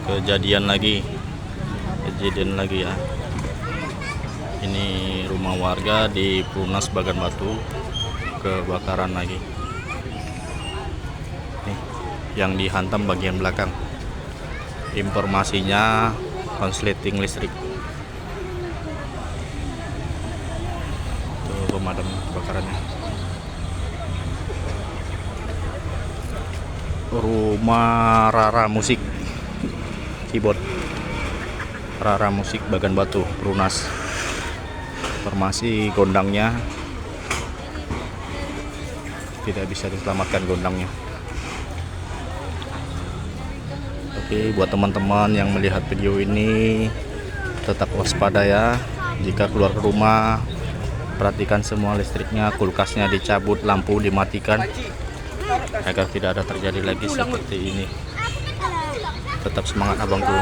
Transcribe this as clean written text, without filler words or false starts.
kejadian lagi ya. Ini rumah warga di Perumnas Bagan Batu kebakaran lagi nih, yang dihantam bagian belakang. Informasinya konsleting listrik. Tuh pemadam kebakarannya. Rumah Rara Musik keyboard, Rara Musik Bagan Batu Perumnas. Informasi gondangnya tidak bisa diselamatkan gondangnya. Oke, buat teman-teman yang melihat video ini tetap waspada ya. Jika keluar ke rumah, perhatikan semua listriknya, kulkasnya dicabut, lampu dimatikan agar tidak ada terjadi lagi seperti ini. Tetap semangat abangku.